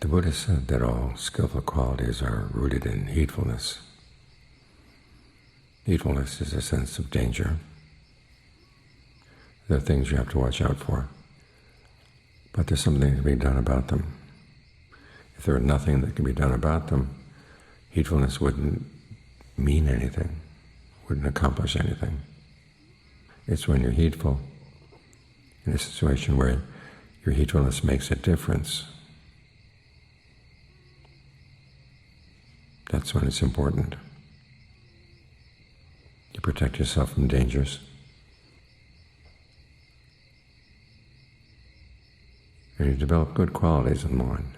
The Buddha said that all skillful qualities are rooted in heedfulness. Heedfulness is a sense of danger. There are things you have to watch out for, but there's something to be done about them. If there were nothing that can be done about them, heedfulness wouldn't mean anything, wouldn't accomplish anything. It's when you're heedful in a situation where your heedfulness makes a difference, that's when it's important. You protect yourself from dangers. And you develop good qualities in mind.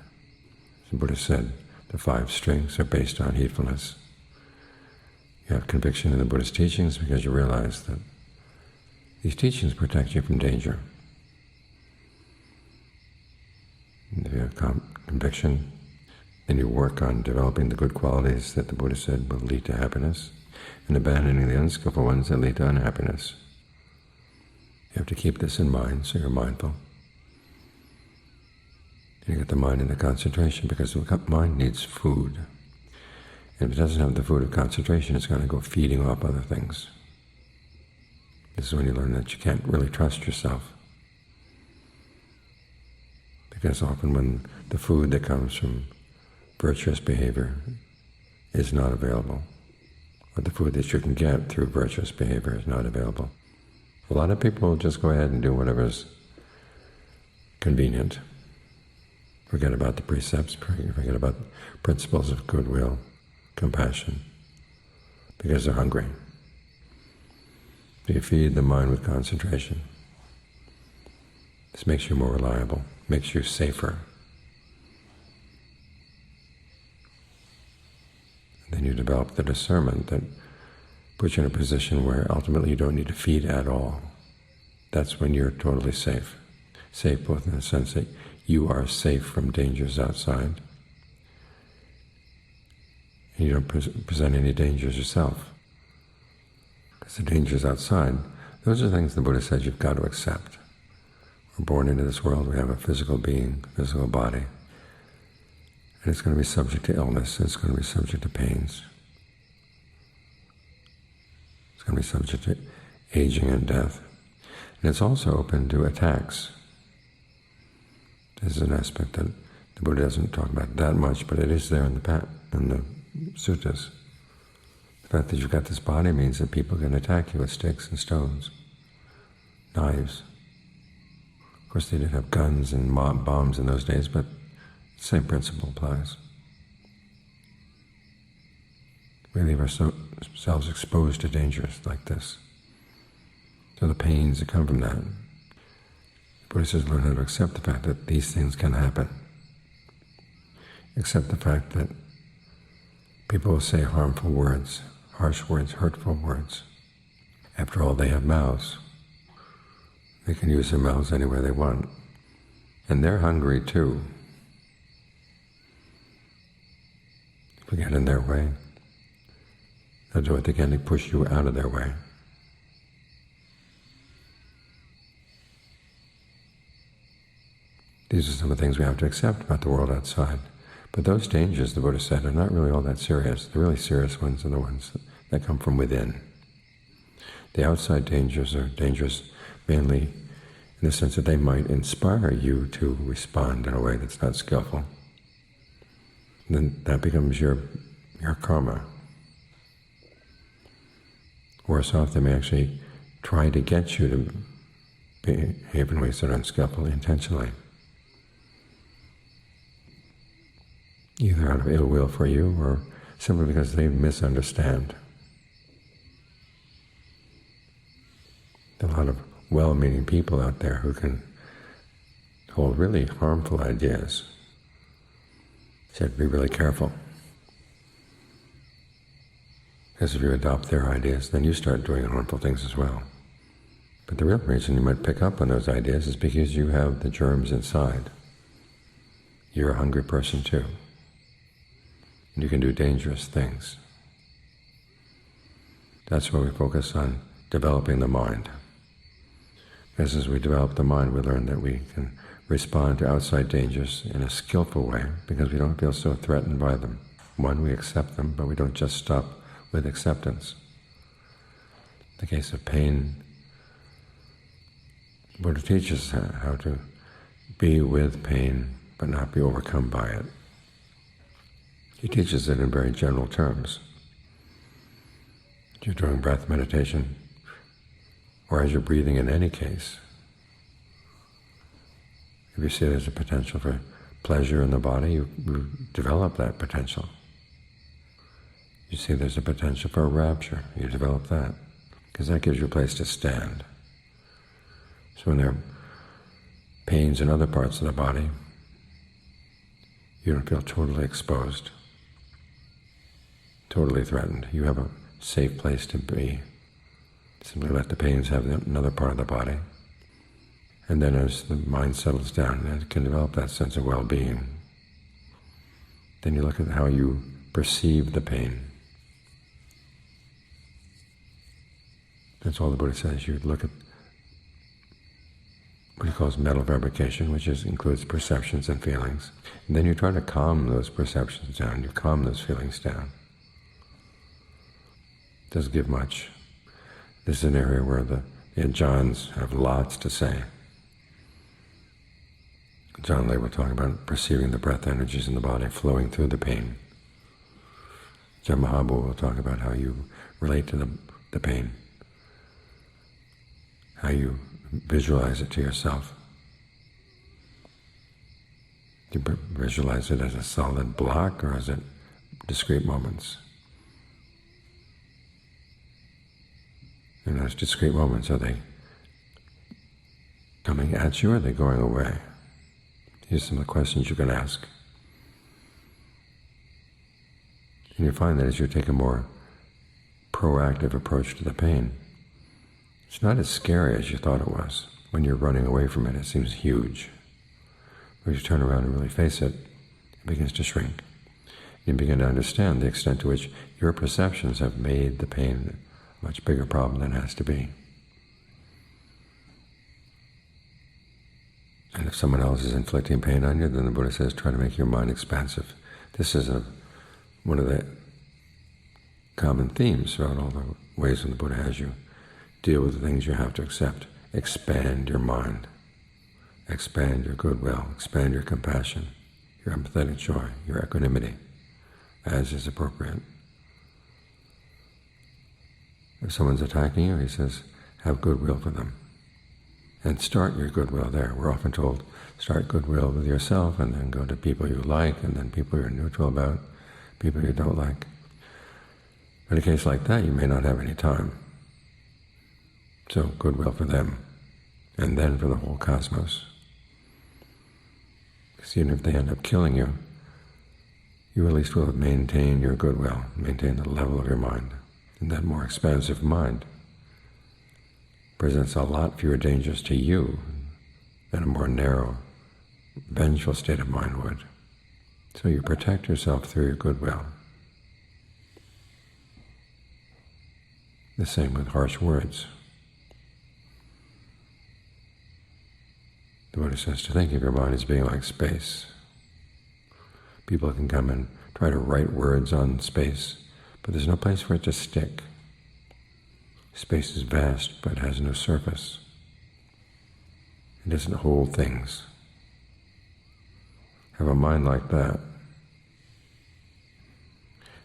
As the Buddha said, the 5 strengths are based on heedfulness. You have conviction in the Buddha's teachings because you realize that these teachings protect you from danger. And if you have conviction, then you work on developing the good qualities that the Buddha said will lead to happiness, and abandoning the unskillful ones that lead to unhappiness. You have to keep this in mind, so you're mindful. And you get the mind into concentration, because the mind needs food. And if it doesn't have the food of concentration, it's going to go feeding off other things. This is when you learn that you can't really trust yourself. Because often when the food that comes from virtuous behavior is not available, or the food that you can get through virtuous behavior is not available, a lot of people just go ahead and do whatever's convenient. Forget about the precepts, forget about principles of goodwill, compassion, because they're hungry. You feed the mind with concentration. This makes you more reliable, makes you safer. And then you develop the discernment that puts you in a position where ultimately you don't need to feed at all. That's when you're totally safe. Safe both in the sense that you are safe from dangers outside, and you don't present any dangers yourself. Because the dangers outside, those are things the Buddha says you've got to accept. We're born into this world, we have a physical being, physical body, and it's going to be subject to illness, it's going to be subject to pains. It's going to be subject to aging and death. And it's also open to attacks. This is an aspect that the Buddha doesn't talk about that much, but it is there in the suttas. The fact that you've got this body means that people can attack you with sticks and stones, knives. Of course, they didn't have guns and bombs in those days, but the same principle applies. We leave ourselves exposed to dangers like this. So the pains that come from that, the Buddha says, learn how to accept the fact that these things can happen. Accept the fact that people will say harmful words, harsh words, hurtful words. After all, they have mouths. They can use their mouths anywhere they want. And they're hungry too. If we get in their way, they'll do what they can to push you out of their way. These are some of the things we have to accept about the world outside. But those dangers, the Buddha said, are not really all that serious. The really serious ones are the ones that come from within. The outside dangers are dangerous mainly in the sense that they might inspire you to respond in a way that's not skillful. And then that becomes your karma. Worse off, they may actually try to get you to behave in ways that are unskillful intentionally, either out of ill will for you or simply because they misunderstand. There are a lot of well-meaning people out there who can hold really harmful ideas. So you have to be really careful. Because if you adopt their ideas, then you start doing harmful things as well. But the real reason you might pick up on those ideas is because you have the germs inside. You're a hungry person too. And you can do dangerous things. That's why we focus on developing the mind. Because as we develop the mind, we learn that we can respond to outside dangers in a skillful way because we don't feel so threatened by them. One, we accept them, but we don't just stop with acceptance. In the case of pain, Buddha teaches how to be with pain but not be overcome by it. He teaches it in very general terms. You're doing breath meditation, or as you're breathing in any case, if you see there's a potential for pleasure in the body, you develop that potential. You see there's a potential for rapture, you develop that, because that gives you a place to stand. So when there are pains in other parts of the body, you don't feel totally exposed, totally threatened. You have a safe place to be. Simply let the pains have another part of the body. And then as the mind settles down, it can develop that sense of well-being. Then you look at how you perceive the pain. That's all the Buddha says. You look at what he calls mental fabrication, which includes perceptions and feelings. And then you try to calm those perceptions down, you calm those feelings down. It doesn't give much. This is an area where the Ajahns have lots to say. John Lay will talk about perceiving the breath energies in the body flowing through the pain. John Mahabhu will talk about how you relate to the pain, how you visualize it to yourself. Do you visualize it as a solid block, or is it discrete moments? In those discrete moments, are they coming at you, or are they going away? Here's some of the questions you can ask. And you find that as you take a more proactive approach to the pain, it's not as scary as you thought it was. When you're running away from it, it seems huge. When you turn around and really face it, it begins to shrink. You begin to understand the extent to which your perceptions have made the pain a much bigger problem than it has to be. And if someone else is inflicting pain on you, then the Buddha says, try to make your mind expansive. This is one of the common themes throughout all the ways in the Buddha has you deal with the things you have to accept. Expand your mind. Expand your goodwill. Expand your compassion, your empathetic joy, your equanimity, as is appropriate. If someone's attacking you, he says, have goodwill for them. And start your goodwill there. We're often told, start goodwill with yourself and then go to people you like and then people you're neutral about, people you don't like. In a case like that, you may not have any time. So goodwill for them, and then for the whole cosmos. Because even if they end up killing you, you at least will have maintained your goodwill, maintained the level of your mind. And that more expansive mind presents a lot fewer dangers to you than a more narrow, vengeful state of mind would. So you protect yourself through your goodwill. The same with harsh words. The Buddha says to think of your mind as being like space. People can come and try to write words on space, but there's no place for it to stick. Space is vast, but has no surface. It doesn't hold things. Have a mind like that,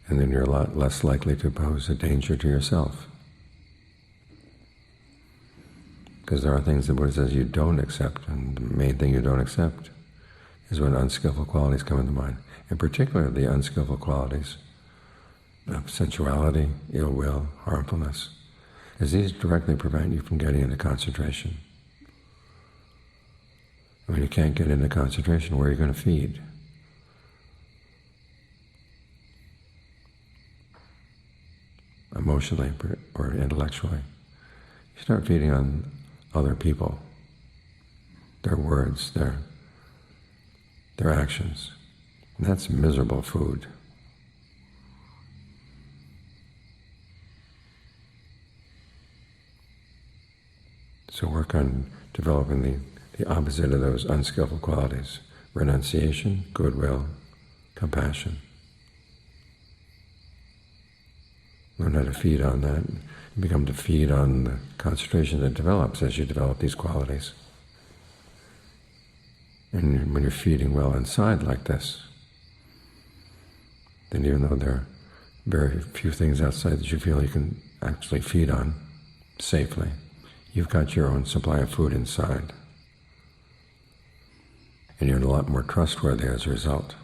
and then you're a lot less likely to pose a danger to yourself. Because there are things the Buddha says you don't accept, and the main thing you don't accept is when unskillful qualities come into mind. In particular, the unskillful qualities of sensuality, ill will, harmfulness, as these directly prevent you from getting into concentration. And when you can't get into concentration, where are you going to feed? Emotionally or intellectually. You start feeding on other people, their words, their actions. And that's miserable food. So work on developing the the opposite of those unskillful qualities: renunciation, goodwill, compassion. Learn how to feed on that. You become to feed on the concentration that develops as you develop these qualities. And when you're feeding well inside like this, then even though there are very few things outside that you feel you can actually feed on safely, you've got your own supply of food inside. And you're a lot more trustworthy as a result.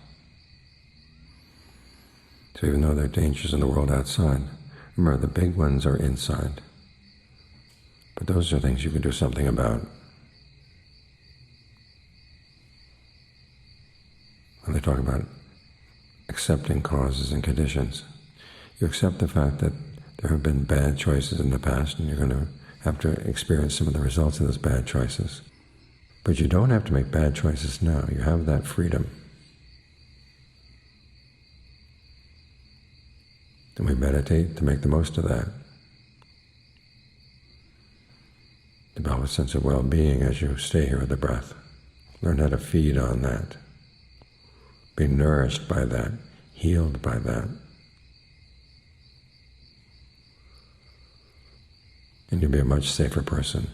So even though there are dangers in the world outside, remember, the big ones are inside. But those are things you can do something about. When they talk about accepting causes and conditions, you accept the fact that there have been bad choices in the past and you're going to have to experience some of the results of those bad choices. But you don't have to make bad choices now. You have that freedom. And we meditate to make the most of that. Develop a sense of well-being as you stay here with the breath. Learn how to feed on that. Be nourished by that, healed by that. And you'll be a much safer person.